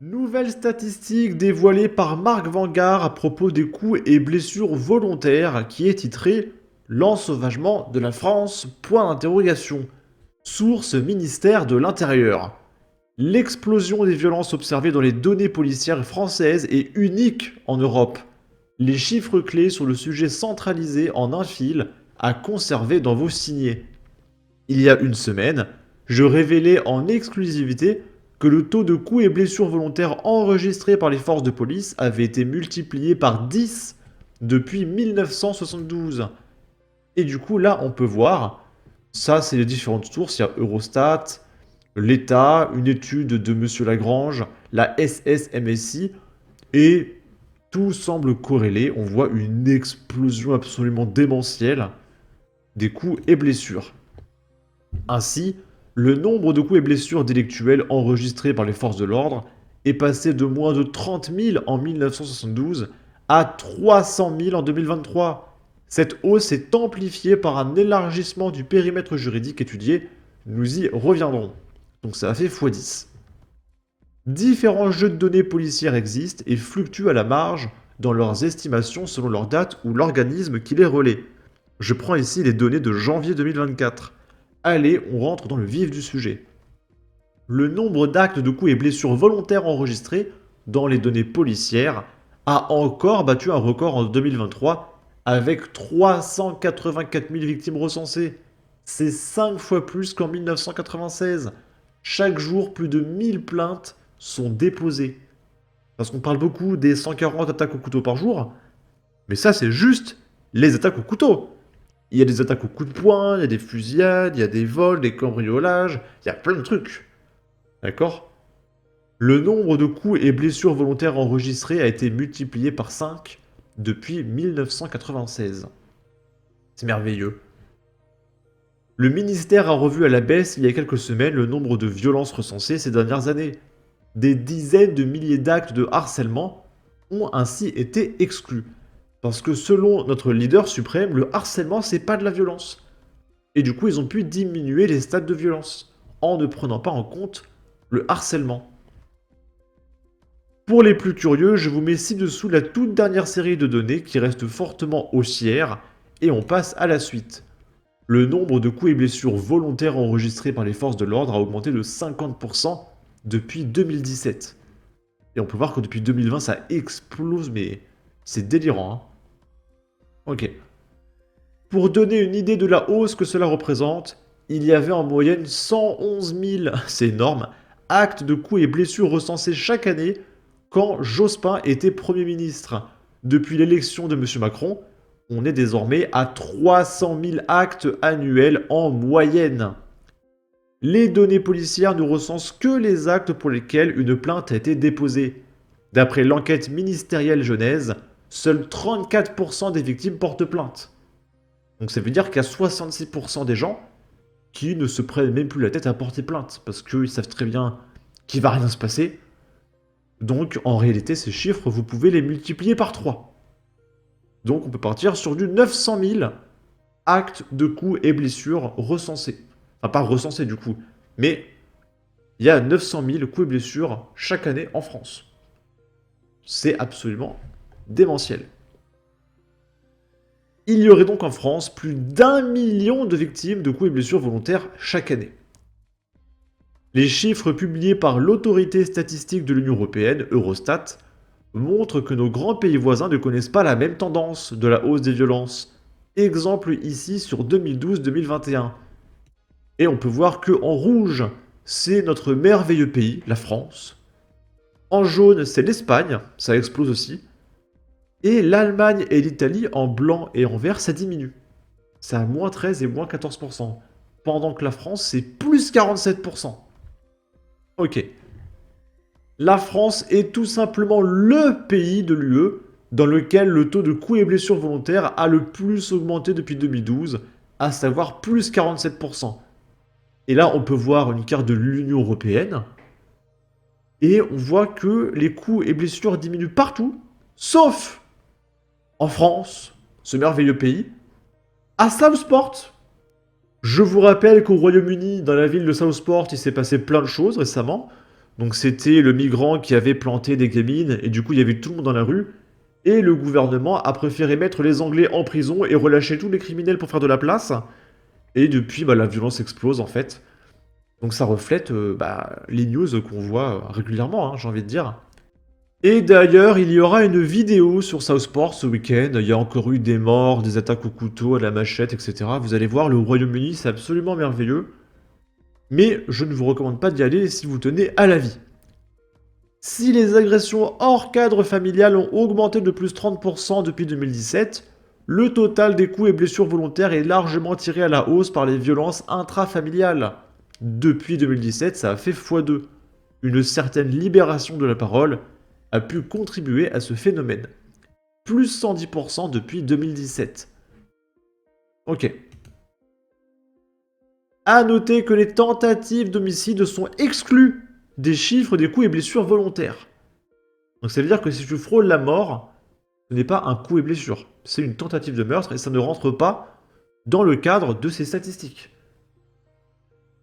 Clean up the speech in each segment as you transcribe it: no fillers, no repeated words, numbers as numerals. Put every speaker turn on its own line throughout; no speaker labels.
Nouvelle statistique dévoilée par Marc Vanguard à propos des coups et blessures volontaires qui est titrée L'ensauvagement de la France, point d'interrogation. Source ministère de l'Intérieur. L'explosion des violences observées dans les données policières françaises est unique en Europe. Les chiffres clés sur le sujet centralisés en un fil à conserver dans vos signets. Il y a une semaine, je révélais en exclusivité que le taux de coups et blessures volontaires enregistrés par les forces de police avait été multiplié par 10 depuis 1972. Et du coup, là, on peut voir, ça, c'est les différentes sources. Il y a Eurostat, l'État, une étude de Monsieur Lagrange, la SSMSI, et tout semble corrélé. On voit une explosion absolument démentielle des coups et blessures. Ainsi, le nombre de coups et blessures délictuelles enregistrés par les forces de l'ordre est passé de moins de 30 000 en 1972 à 300 000 en 2023. Cette hausse est amplifiée par un élargissement du périmètre juridique étudié, nous y reviendrons. Donc ça a fait x10. Différents jeux de données policières existent et fluctuent à la marge dans leurs estimations selon leur date ou l'organisme qui les relaie. Je prends ici les données de janvier 2024. Allez, on rentre dans le vif du sujet. Le nombre d'actes de coups et blessures volontaires enregistrés dans les données policières a encore battu un record en 2023 avec 384 000 victimes recensées. C'est 5 fois plus qu'en 1996. Chaque jour, plus de 1000 plaintes sont déposées. Parce qu'on parle beaucoup des 140 attaques au couteau par jour, mais ça c'est juste les attaques au couteau. Il y a des attaques au coup de poing, il y a des fusillades, il y a des vols, des cambriolages, il y a plein de trucs. D'accord? Le nombre de coups et blessures volontaires enregistrés a été multiplié par 5 depuis 1996. C'est merveilleux. Le ministère a revu à la baisse il y a quelques semaines le nombre de violences recensées ces dernières années. Des dizaines de milliers d'actes de harcèlement ont ainsi été exclus. Parce que selon notre leader suprême, le harcèlement, c'est pas de la violence. Et du coup, ils ont pu diminuer les stades de violence en ne prenant pas en compte le harcèlement. Pour les plus curieux, je vous mets ci-dessous la toute dernière série de données qui reste fortement haussière et on passe à la suite. Le nombre de coups et blessures volontaires enregistrés par les forces de l'ordre a augmenté de 50% depuis 2017. Et on peut voir que depuis 2020, ça explose, mais c'est délirant, hein. Ok. Pour donner une idée de la hausse que cela représente, il y avait en moyenne 111 000, c'est énorme, actes de coups et blessures recensés chaque année quand Jospin était Premier ministre. Depuis l'élection de M. Macron, on est désormais à 300 000 actes annuels en moyenne. Les données policières ne recensent que les actes pour lesquels une plainte a été déposée. D'après l'enquête ministérielle Genèse, seuls 34% des victimes portent plainte. Donc ça veut dire qu'il y a 66% des gens qui ne se prennent même plus la tête à porter plainte, parce qu'ils savent très bien qu'il va rien se passer. Donc en réalité, ces chiffres, vous pouvez les multiplier par 3. Donc on peut partir sur du 900 000 actes de coups et blessures recensés. Enfin pas recensés du coup, mais il y a 900 000 coups et blessures chaque année en France. C'est absolument démentiel. Il y aurait donc en France plus d'1 million de victimes de coups et blessures volontaires chaque année. Les chiffres publiés par l'autorité statistique de l'Union européenne, Eurostat, montrent que nos grands pays voisins ne connaissent pas la même tendance de la hausse des violences. Exemple ici sur 2012-2021. Et on peut voir que en rouge, c'est notre merveilleux pays, la France. En jaune, c'est l'Espagne, ça explose aussi. Et l'Allemagne et l'Italie, en blanc et en vert, ça diminue. C'est à moins 13 et moins 14%. Pendant que la France, c'est plus 47%. Ok. La France est tout simplement le pays de l'UE dans lequel le taux de coups et blessures volontaires a le plus augmenté depuis 2012, à savoir plus 47%. Et là, on peut voir une carte de l'Union européenne. Et on voit que les coups et blessures diminuent partout, sauf en France, ce merveilleux pays, à Southport. Je vous rappelle qu'au Royaume-Uni, dans la ville de Southport, il s'est passé plein de choses récemment. Donc c'était le migrant qui avait planté des gamines, et du coup il y avait tout le monde dans la rue, et le gouvernement a préféré mettre les Anglais en prison et relâcher tous les criminels pour faire de la place, et depuis bah, la violence explose en fait. Donc ça reflète les news qu'on voit régulièrement, hein, j'ai envie de dire. Et d'ailleurs, il y aura une vidéo sur Southport ce week-end. Il y a encore eu des morts, des attaques au couteau, à la machette, etc. Vous allez voir, le Royaume-Uni, c'est absolument merveilleux. Mais je ne vous recommande pas d'y aller si vous tenez à la vie. Si les agressions hors cadre familial ont augmenté de plus 30% depuis 2017, le total des coups et blessures volontaires est largement tiré à la hausse par les violences intrafamiliales. Depuis 2017, ça a fait x2. Une certaine libération de la parole a pu contribuer à ce phénomène. Plus 110% depuis 2017. Ok. À noter que les tentatives d'homicide sont exclues des chiffres des coups et blessures volontaires. Donc ça veut dire que si tu frôles la mort, ce n'est pas un coup et blessure. C'est une tentative de meurtre et ça ne rentre pas dans le cadre de ces statistiques.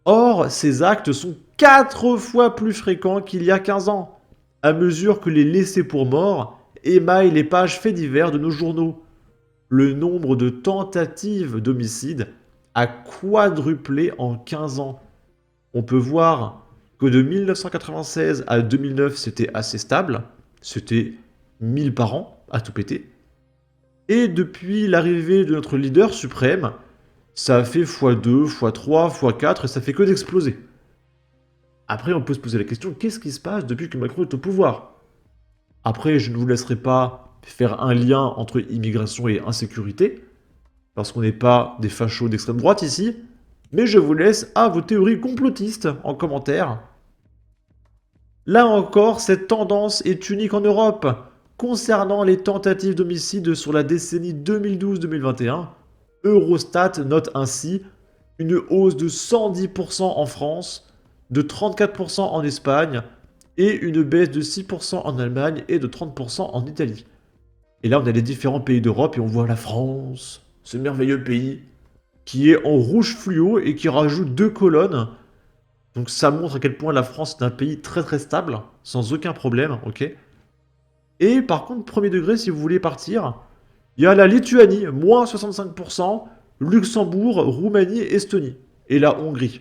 Or, ces actes sont 4 fois plus fréquents qu'il y a 15 ans, à mesure que les laissés pour morts émaillent les pages faits divers de nos journaux. Le nombre de tentatives d'homicide a quadruplé en 15 ans. On peut voir que de 1996 à 2009, c'était assez stable. C'était 1000 par an, à tout péter. Et depuis l'arrivée de notre leader suprême, ça a fait x2, x3, x4, et ça fait que d'exploser. Après, on peut se poser la question, qu'est-ce qui se passe depuis que Macron est au pouvoir? Après, je ne vous laisserai pas faire un lien entre immigration et insécurité, parce qu'on n'est pas des fachos d'extrême droite ici, mais je vous laisse à vos théories complotistes en commentaire. Là encore, cette tendance est unique en Europe. Concernant les tentatives d'homicide sur la décennie 2012-2021, Eurostat note ainsi une hausse de 110% en France, de 34% en Espagne et une baisse de 6% en Allemagne et de 30% en Italie. Et là, on a les différents pays d'Europe et on voit la France, ce merveilleux pays, qui est en rouge fluo et qui rajoute 2 colonnes. Donc ça montre à quel point la France est un pays très très stable, sans aucun problème, ok. Et par contre, premier degré, si vous voulez partir, il y a la Lituanie, moins 65%, Luxembourg, Roumanie, Estonie, et la Hongrie.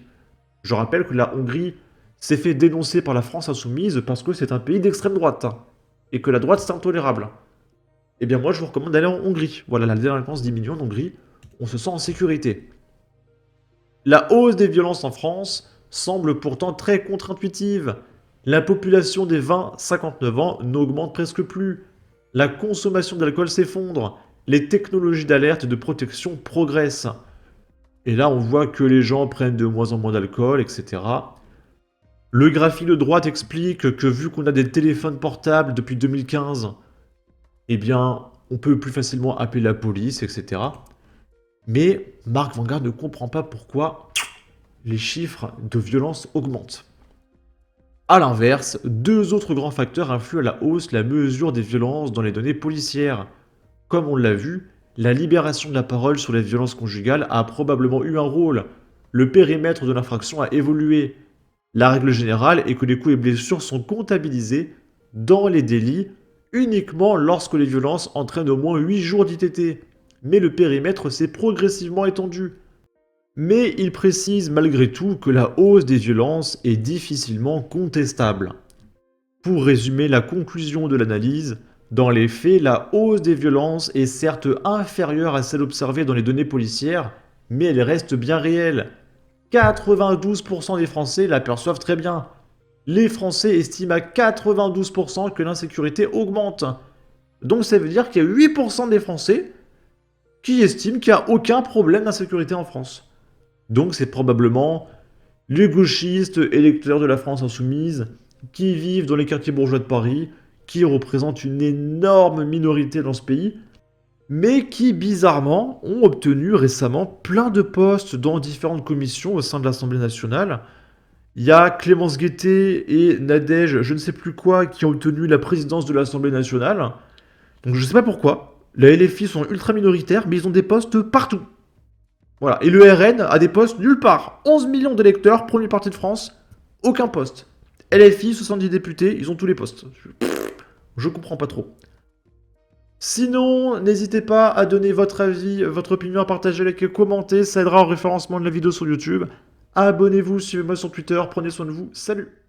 Je rappelle que la Hongrie s'est fait dénoncer par la France insoumise parce que c'est un pays d'extrême droite, et que la droite c'est intolérable. Eh bien moi je vous recommande d'aller en Hongrie. Voilà, la délinquance diminue en Hongrie, on se sent en sécurité. La hausse des violences en France semble pourtant très contre-intuitive. La population des 20-59 ans n'augmente presque plus. La consommation d'alcool s'effondre. Les technologies d'alerte et de protection progressent. Et là, on voit que les gens prennent de moins en moins d'alcool, etc. Le graphique de droite explique que vu qu'on a des téléphones portables depuis 2015, eh bien, on peut plus facilement appeler la police, etc. Mais Mark Vanguard ne comprend pas pourquoi les chiffres de violence augmentent. A l'inverse, 2 autres grands facteurs influent à la hausse la mesure des violences dans les données policières. Comme on l'a vu, la libération de la parole sur les violences conjugales a probablement eu un rôle. Le périmètre de l'infraction a évolué. La règle générale est que les coups et blessures sont comptabilisés dans les délits uniquement lorsque les violences entraînent au moins 8 jours d'ITT. Mais le périmètre s'est progressivement étendu. Mais il précise malgré tout que la hausse des violences est difficilement contestable. Pour résumer la conclusion de l'analyse, dans les faits, la hausse des violences est certes inférieure à celle observée dans les données policières, mais elle reste bien réelle. 92% des Français l'aperçoivent très bien. Les Français estiment à 92% que l'insécurité augmente. Donc ça veut dire qu'il y a 8% des Français qui estiment qu'il n'y a aucun problème d'insécurité en France. Donc c'est probablement les gauchistes électeurs de la France insoumise qui vivent dans les quartiers bourgeois de Paris, qui représentent une énorme minorité dans ce pays, mais qui bizarrement ont obtenu récemment plein de postes dans différentes commissions au sein de l'Assemblée nationale. Il y a Clémence Guettet et Nadège, je ne sais plus quoi, qui ont obtenu la présidence de l'Assemblée nationale. Donc je ne sais pas pourquoi. Les LFI sont ultra minoritaires, mais ils ont des postes partout. Voilà. Et le RN a des postes nulle part. 11 millions d'électeurs, premier parti de France, aucun poste. LFI, 70 députés, ils ont tous les postes. Je comprends pas trop. Sinon, n'hésitez pas à donner votre avis, votre opinion, à partager, liker, commenter, ça aidera au référencement de la vidéo sur YouTube. Abonnez-vous, suivez-moi sur Twitter, prenez soin de vous, salut!